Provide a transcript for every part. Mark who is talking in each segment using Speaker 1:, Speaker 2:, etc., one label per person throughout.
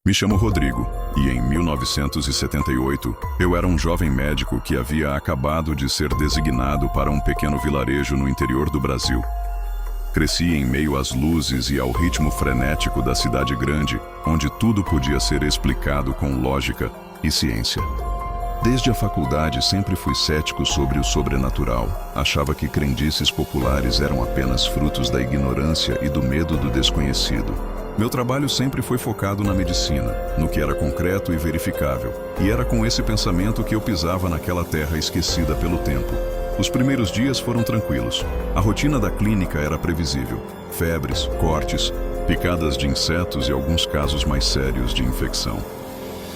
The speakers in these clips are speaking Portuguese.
Speaker 1: Me chamo Rodrigo, e em 1978, eu era um jovem médico que havia acabado de ser designado para um pequeno vilarejo no interior do Brasil. Cresci em meio às luzes e ao ritmo frenético da cidade grande, onde tudo podia ser explicado com lógica e ciência. Desde a faculdade sempre fui cético sobre o sobrenatural. Achava que crendices populares eram apenas frutos da ignorância e do medo do desconhecido. Meu trabalho sempre foi focado na medicina, no que era concreto e verificável. E era com esse pensamento que eu pisava naquela terra esquecida pelo tempo. Os primeiros dias foram tranquilos. A rotina da clínica era previsível. Febres, cortes, picadas de insetos e alguns casos mais sérios de infecção.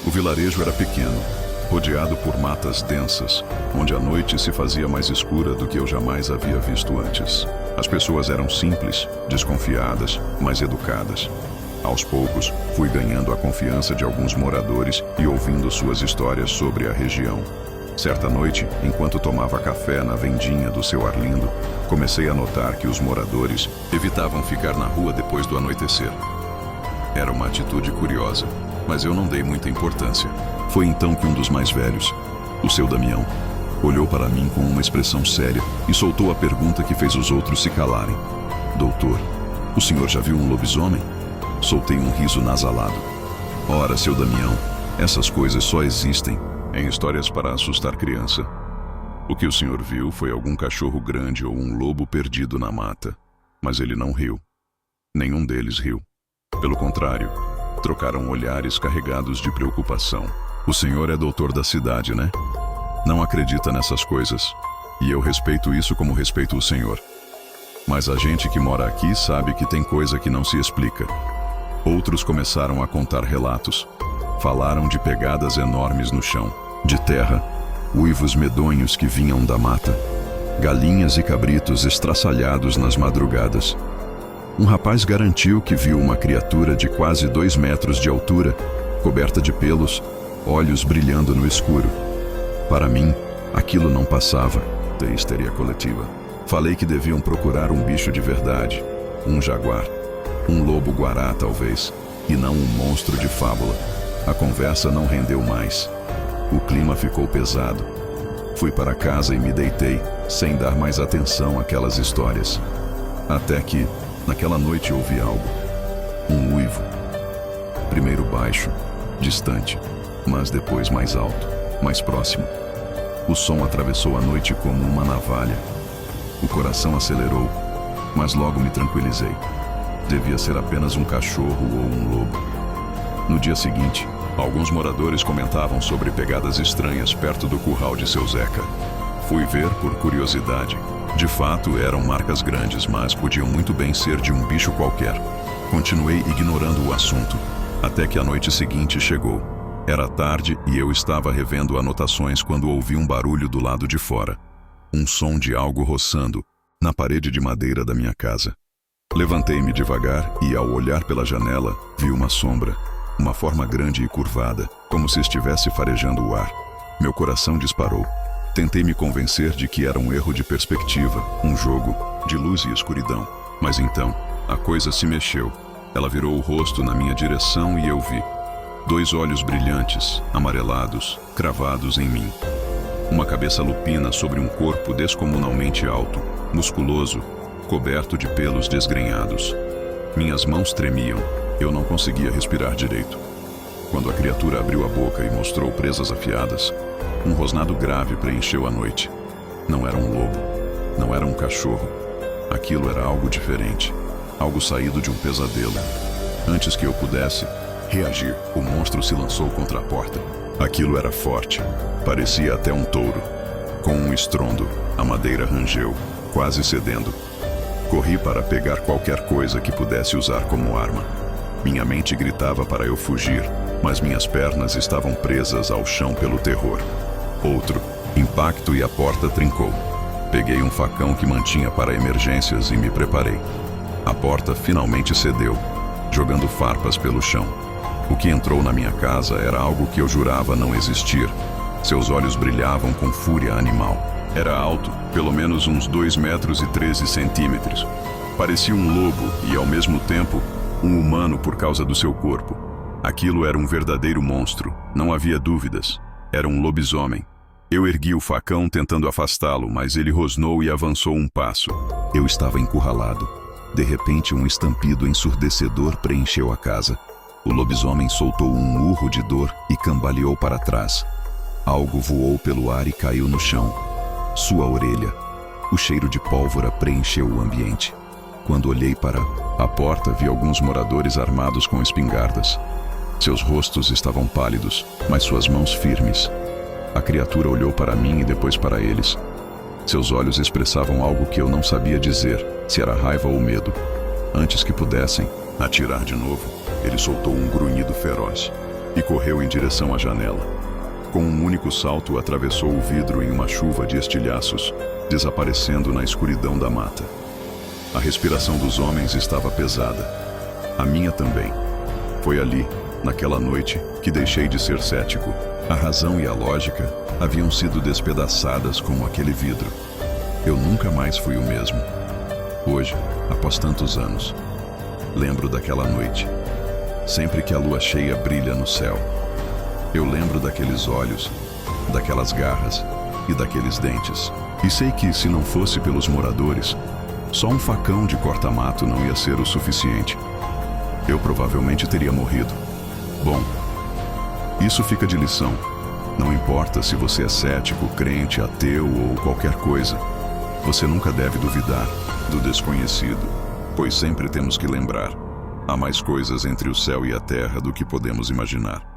Speaker 1: O vilarejo era pequeno, rodeado por matas densas, onde a noite se fazia mais escura do que eu jamais havia visto antes. As pessoas eram simples, desconfiadas, mas educadas. Aos poucos, fui ganhando a confiança de alguns moradores e ouvindo suas histórias sobre a região. Certa noite, enquanto tomava café na vendinha do seu Arlindo, comecei a notar que os moradores evitavam ficar na rua depois do anoitecer. Era uma atitude curiosa, mas eu não dei muita importância. Foi então que um dos mais velhos, o seu Damião, olhou para mim com uma expressão séria e soltou a pergunta que fez os outros se calarem. Doutor, o senhor já viu um lobisomem? Soltei um riso nasalado. Ora, seu Damião, essas coisas só existem em histórias para assustar criança. O que o senhor viu foi algum cachorro grande ou um lobo perdido na mata. Mas ele não riu. Nenhum deles riu. Pelo contrário, trocaram olhares carregados de preocupação. O senhor é doutor da cidade, né? Não acredita nessas coisas. E eu respeito isso como respeito o senhor. Mas a gente que mora aqui sabe que tem coisa que não se explica. Outros começaram a contar relatos. Falaram de pegadas enormes no chão, de terra, uivos medonhos que vinham da mata, galinhas e cabritos estraçalhados nas madrugadas. Um rapaz garantiu que viu uma criatura de quase 2 metros de altura, coberta de pelos, olhos brilhando no escuro. Para mim, aquilo não passava da histeria coletiva. Falei que deviam procurar um bicho de verdade, um jaguar, um lobo-guará talvez, e não um monstro de fábula. A conversa não rendeu mais. O clima ficou pesado. Fui para casa e me deitei, sem dar mais atenção àquelas histórias. Até que, naquela noite, ouvi algo. Um uivo. Primeiro baixo, distante, mas depois mais alto, mais próximo. O som atravessou a noite como uma navalha. O coração acelerou, mas logo me tranquilizei. Devia ser apenas um cachorro ou um lobo. No dia seguinte, alguns moradores comentavam sobre pegadas estranhas perto do curral de seu Zeca. Fui ver por curiosidade. De fato, eram marcas grandes, mas podiam muito bem ser de um bicho qualquer. Continuei ignorando o assunto, até que a noite seguinte chegou. Era tarde e eu estava revendo anotações quando ouvi um barulho do lado de fora. Um som de algo roçando na parede de madeira da minha casa. Levantei-me devagar e, ao olhar pela janela, vi uma sombra. Uma forma grande e curvada, como se estivesse farejando o ar. Meu coração disparou. Tentei me convencer de que era um erro de perspectiva, um jogo de luz e escuridão. Mas então, a coisa se mexeu. Ela virou o rosto na minha direção e eu vi 2 olhos brilhantes, amarelados, cravados em mim. Uma cabeça lupina sobre um corpo descomunalmente alto, musculoso, coberto de pelos desgrenhados. Minhas mãos tremiam. Eu não conseguia respirar direito. Quando a criatura abriu a boca e mostrou presas afiadas, um rosnado grave preencheu a noite. Não era um lobo, não era um cachorro. Aquilo era algo diferente, algo saído de um pesadelo. Antes que eu pudesse reagir, o monstro se lançou contra a porta. Aquilo era forte, parecia até um touro. Com um estrondo, a madeira rangeu, quase cedendo. Corri para pegar qualquer coisa que pudesse usar como arma. Minha mente gritava para eu fugir, mas minhas pernas estavam presas ao chão pelo terror. Outro impacto e a porta trincou. Peguei um facão que mantinha para emergências e me preparei. A porta finalmente cedeu, jogando farpas pelo chão. O que entrou na minha casa era algo que eu jurava não existir. Seus olhos brilhavam com fúria animal. Era alto, pelo menos uns 2 metros e 13 centímetros. Parecia um lobo e, ao mesmo tempo, um humano por causa do seu corpo. Aquilo era um verdadeiro monstro, não havia dúvidas. Era um lobisomem. Eu ergui o facão tentando afastá-lo, mas ele rosnou e avançou um passo. Eu estava encurralado. De repente, um estampido ensurdecedor preencheu a casa. O lobisomem soltou um urro de dor e cambaleou para trás. Algo voou pelo ar e caiu no chão. Sua orelha. O cheiro de pólvora preencheu o ambiente. Quando olhei para a porta, vi alguns moradores armados com espingardas. Seus rostos estavam pálidos, mas suas mãos firmes. A criatura olhou para mim e depois para eles. Seus olhos expressavam algo que eu não sabia dizer, se era raiva ou medo. Antes que pudessem atirar de novo, ele soltou um grunhido feroz e correu em direção à janela. Com um único salto, atravessou o vidro em uma chuva de estilhaços, desaparecendo na escuridão da mata. A respiração dos homens estava pesada. A minha também. Foi ali, naquela noite, que deixei de ser cético. A razão e a lógica haviam sido despedaçadas como aquele vidro. Eu nunca mais fui o mesmo. Hoje, após tantos anos, lembro daquela noite. Sempre que a lua cheia brilha no céu, eu lembro daqueles olhos, daquelas garras e daqueles dentes. E sei que, se não fosse pelos moradores, só um facão de corta-mato não ia ser o suficiente. Eu provavelmente teria morrido. Bom, isso fica de lição. Não importa se você é cético, crente, ateu ou qualquer coisa, você nunca deve duvidar do desconhecido, pois sempre temos que lembrar: há mais coisas entre o céu e a terra do que podemos imaginar.